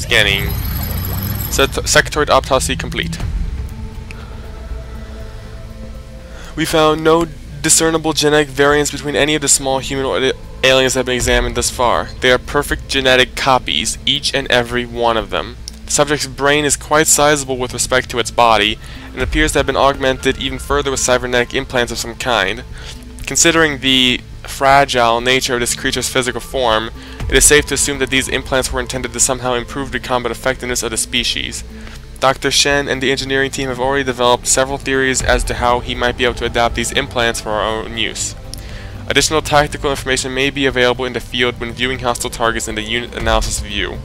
Scanning. Sectoid autopsy complete. We found no discernible genetic variants between any of the small humanoid aliens that have been examined thus far. They are perfect genetic copies, each and every one of them. The subject's brain is quite sizable with respect to its body, and appears to have been augmented even further with cybernetic implants of some kind. Considering the fragile nature of this creature's physical form, it is safe to assume that these implants were intended to somehow improve the combat effectiveness of the species. Dr. Shen and the engineering team have already developed several theories as to how he might be able to adapt these implants for our own use. Additional tactical information may be available in the field when viewing hostile targets in the unit analysis view.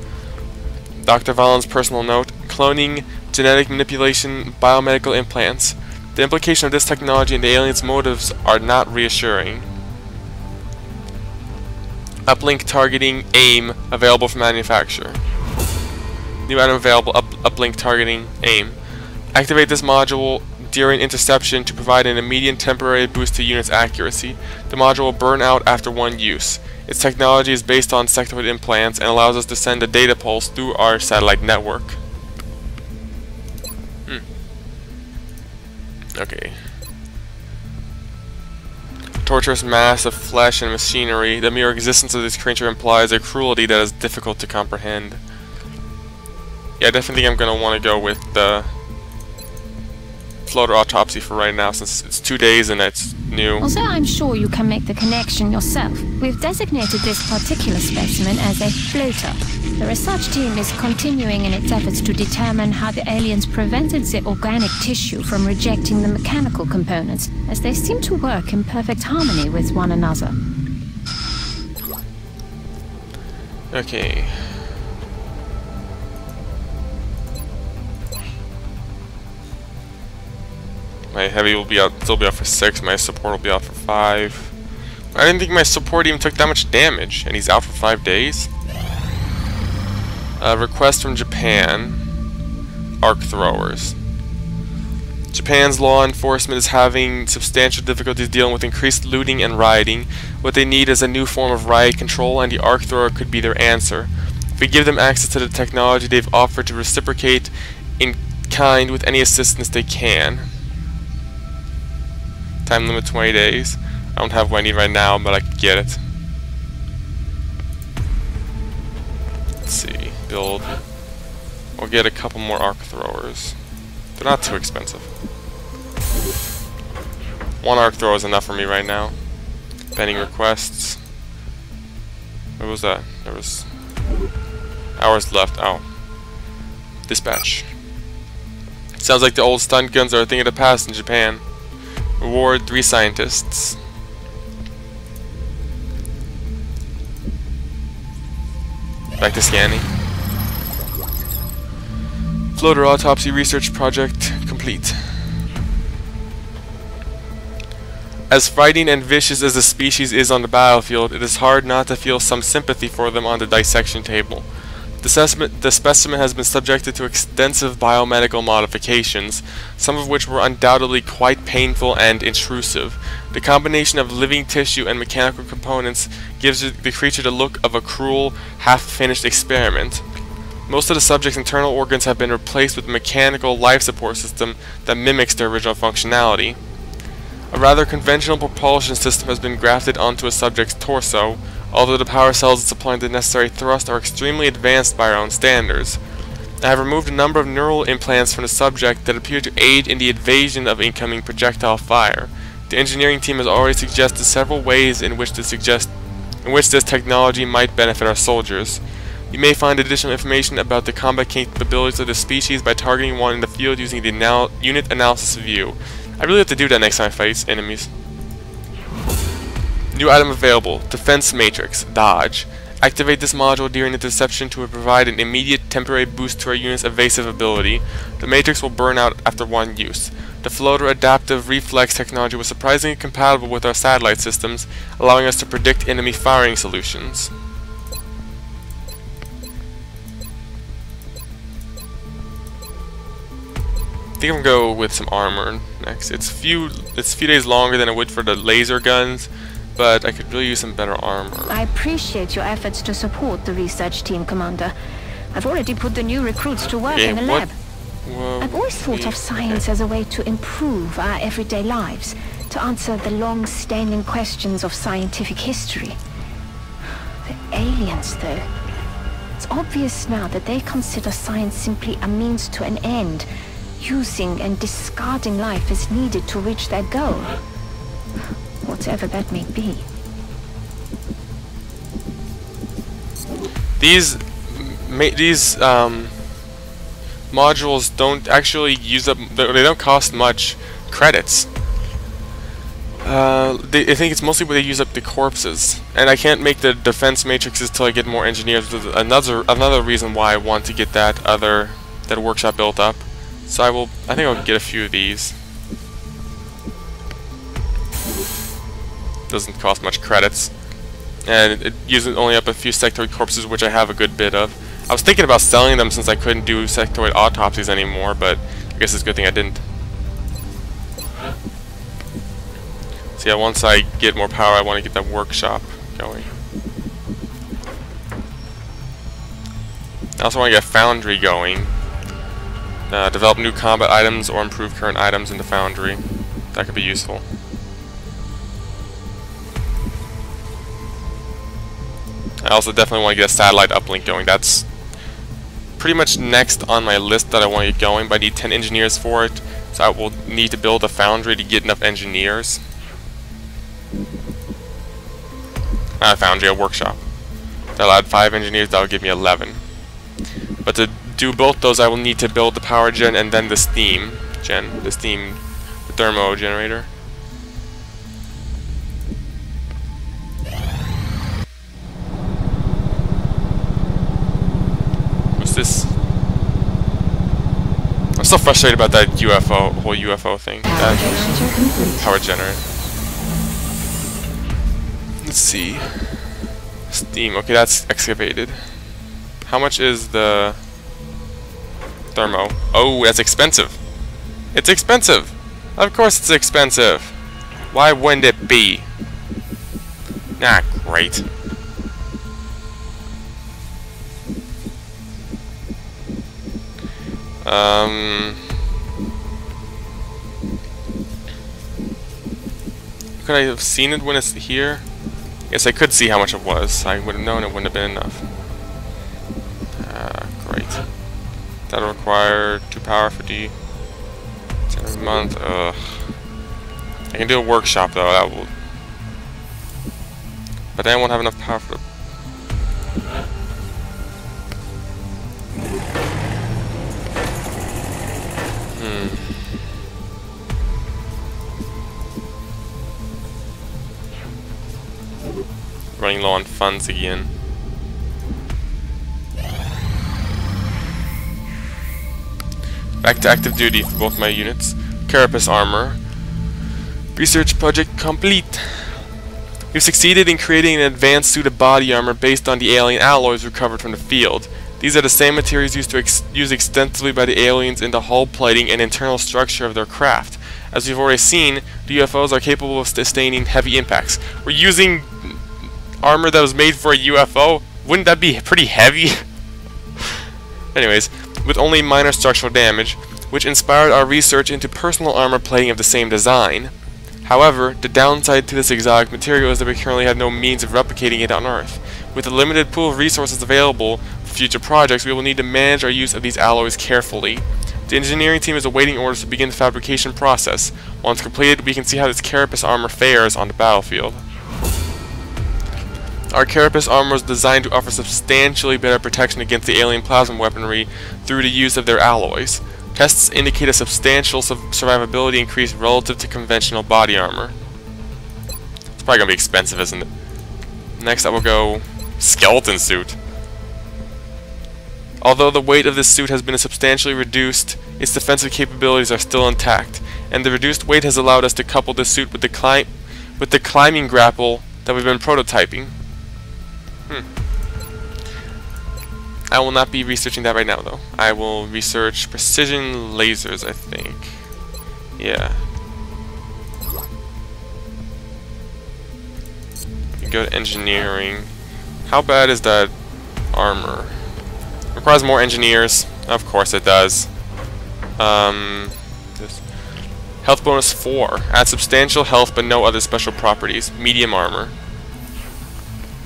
Dr. Valen's personal note: cloning, genetic manipulation, biomedical implants. The implication of this technology and the aliens' motives are not reassuring. Uplink targeting AIM available for manufacture. New item available, uplink targeting AIM. Activate this module during interception to provide an immediate temporary boost to unit's accuracy. The module will burn out after one use. Its technology is based on sectoid implants and allows us to send a data pulse through our satellite network. Okay. Torturous mass of flesh and machinery. The mere existence of this creature implies a cruelty that is difficult to comprehend. Yeah, I definitely think I'm going to want to go with the floater autopsy for right now, since it's 2 days and it's new. Also, I'm sure you can make the connection yourself. We've designated this particular specimen as a floater. The research team is continuing in its efforts to determine how the aliens prevented the organic tissue from rejecting the mechanical components, as they seem to work in perfect harmony with one another. Okay. My heavy will be out, still be out for 6. My support will be out for 5. I didn't think my support even took that much damage, and he's out for 5 days. Request from Japan. Arc throwers. Japan's law enforcement is having substantial difficulties dealing with increased looting and rioting. What they need is a new form of riot control, and the arc thrower could be their answer. If we give them access to the technology, they've offered to reciprocate in kind with any assistance they can. Time limit 20 days. I don't have what I need right now, but I could get it. Let's see. Build. We'll get a couple more arc throwers. They're not too expensive. 1 arc thrower is enough for me right now. Pending requests. What was that? There was hours left. Oh. Dispatch. Sounds like the old stun guns are a thing of the past in Japan. Reward 3 scientists. Back to scanning. Floater autopsy research project complete. As fighting and vicious as the species is on the battlefield, it is hard not to feel some sympathy for them on the dissection table. The specimen has been subjected to extensive biomedical modifications, some of which were undoubtedly quite painful and intrusive. The combination of living tissue and mechanical components gives the creature the look of a cruel, half-finished experiment. Most of the subject's internal organs have been replaced with a mechanical life support system that mimics their original functionality. A rather conventional propulsion system has been grafted onto a subject's torso, although the power cells supplying the necessary thrust are extremely advanced by our own standards. I have removed a number of neural implants from the subject that appear to aid in the evasion of incoming projectile fire. The engineering team has already suggested several ways in which this technology might benefit our soldiers. You may find additional information about the combat capabilities of the species by targeting one in the field using the unit analysis view. I really have to do that next time I fight enemies. New item available. Defense Matrix. Dodge. Activate this module during interception to provide an immediate temporary boost to our unit's evasive ability. The Matrix will burn out after 1 use. The floater adaptive reflex technology was surprisingly compatible with our satellite systems, allowing us to predict enemy firing solutions. I think I'm gonna go with some armor next. It's a few days longer than it would for the laser guns, but I could really use some better armor. I appreciate your efforts to support the research team, Commander. I've already put the new recruits to work Okay, in the what? lab. Whoa, I've always thought of science as a way to improve our everyday lives, to answer the long-standing questions of scientific history. The aliens, though. It's obvious now that they consider science simply a means to an end, using and discarding life as needed to reach their goal. Whatever that may be. These modules don't actually use up. They don't cost much credits. I think it's mostly where they use up the corpses, and I can't make the defense matrices till I get more engineers. Another reason why I want to get that workshop built up. So I think I'll get a few of these. Doesn't cost much credits, and it uses only up a few sectoid corpses, which I have a good bit of. I was thinking about selling them since I couldn't do sectoid autopsies anymore, but I guess it's a good thing I didn't. So yeah, once I get more power, I want to get that workshop going. I also want to get a foundry going. Develop new combat items or improve current items in the foundry. That could be useful. I also definitely want to get a satellite uplink going. That's pretty much next on my list that I want to get going, but I need 10 engineers for it, so I will need to build a foundry to get enough engineers. Not a foundry, a workshop. That'll add 5 engineers, that'll give me 11. But to do both those, I will need to build the power gen and then the steam gen, the thermo generator. What's this? I'm still frustrated about that whole UFO thing. That power generator. Let's see. Steam. Okay, that's excavated. How much is the thermo? Oh, that's expensive. It's expensive. Of course it's expensive. Why wouldn't it be? Ah, great. Could I have seen it when it's here? Yes, I could see how much it was. I would have known it wouldn't have been enough. Great. That'll require 2 power for D. 10 a month. Ugh. I can do a workshop though. That will. But then I won't have enough power for the. Running low on funds again. Back to active duty for both my units. Carapace armor. Research project complete. We've succeeded in creating an advanced suit of body armor based on the alien alloys recovered from the field. These are the same materials used extensively by the aliens in the hull plating and internal structure of their craft. As we've already seen, the UFOs are capable of sustaining heavy impacts. We're using armor that was made for a UFO? Wouldn't that be pretty heavy? Anyways, with only minor structural damage, which inspired our research into personal armor plating of the same design. However, the downside to this exotic material is that we currently have no means of replicating it on Earth. With a limited pool of resources available for future projects, we will need to manage our use of these alloys carefully. The engineering team is awaiting orders to begin the fabrication process. Once completed, we can see how this carapace armor fares on the battlefield. Our carapace armor was designed to offer substantially better protection against the alien plasma weaponry through the use of their alloys. Tests indicate a substantial survivability increase relative to conventional body armor. It's probably going to be expensive, isn't it? Next I will go skeleton suit. Although the weight of this suit has been substantially reduced, its defensive capabilities are still intact, and the reduced weight has allowed us to couple this suit with the climbing grapple that we've been prototyping. I will not be researching that right now, though. I will research precision lasers, I think. Yeah. You go to engineering. How bad is that armor? Requires more engineers. Of course it does. This. Health bonus 4. Adds substantial health but no other special properties. Medium armor.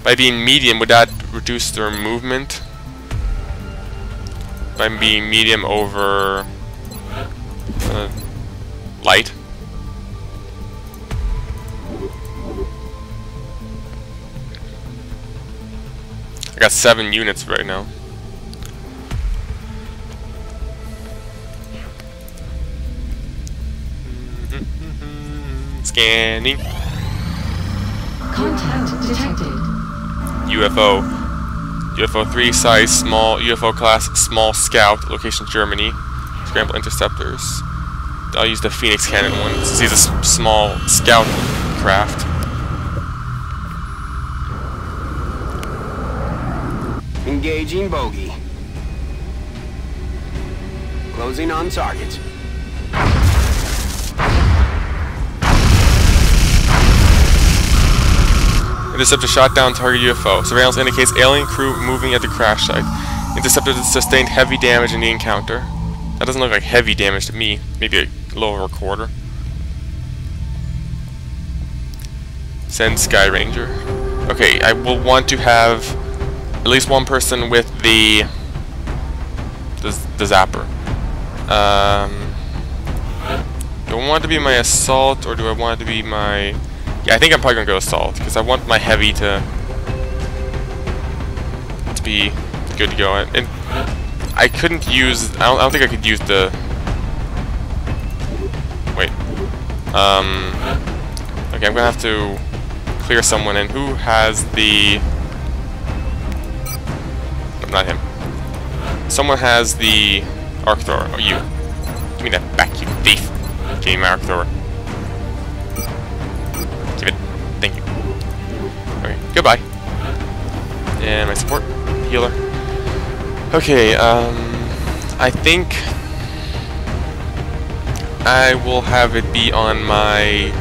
By being medium, would that reduce their movement? By being medium over light? I got 7 units right now. Scanning. Contact detected. UFO. UFO 3 size small. UFO class small scout. Location Germany. Scramble interceptors. I'll use the Phoenix cannon one since he's a small scout craft. Engaging bogey. Closing on target. Interceptor shot down target UFO. Surveillance indicates alien crew moving at the crash site. Interceptor sustained heavy damage in the encounter. That doesn't look like heavy damage to me. Maybe a little over a quarter. Send Sky Ranger. Okay, I will want to have at least one person with the zapper. Do I want it to be my assault or do I want it to be my... Yeah, I think I'm probably gonna go assault because I want my heavy to be good to go. And I couldn't use. I don't think I could use the. Wait. Okay, I'm gonna have to clear someone in. Who has the? No, not him. Someone has the arc thrower. Oh, you. Give me that back, you thief. Give me my arc thrower. Thank you. Okay, goodbye. And my support healer. Okay, I think I will have it be on my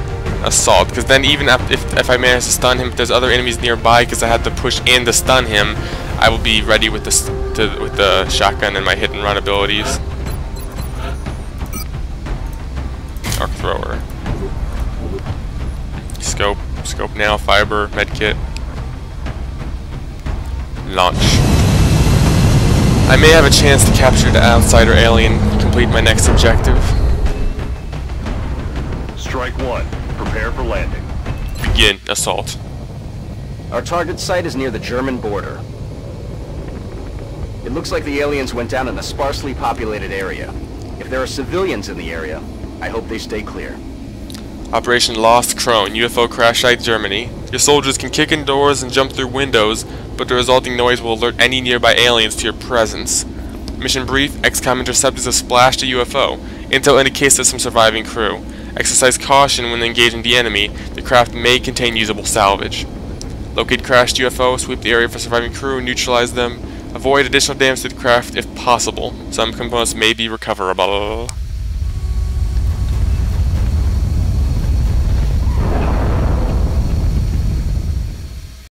assault, because then even if I manage to stun him, if there's other enemies nearby, because I had to push in to stun him, I will be ready with the shotgun and my hit and run abilities. Arc thrower. Scope. Scope now, fiber, medkit. Launch. I may have a chance to capture the outsider alien, complete my next objective. Strike 1. Prepare for landing. Begin assault. Our target site is near the German border. It looks like the aliens went down in a sparsely populated area. If there are civilians in the area, I hope they stay clear. Operation Lost Crone, UFO crash site, Germany. Your soldiers can kick in doors and jump through windows, but the resulting noise will alert any nearby aliens to your presence. Mission brief, XCOM interceptors have splashed a UFO. Intel indicates there's some surviving crew. Exercise caution when engaging the enemy. The craft may contain usable salvage. Locate crashed UFO, sweep the area for surviving crew, neutralize them. Avoid additional damage to the craft if possible. Some components may be recoverable.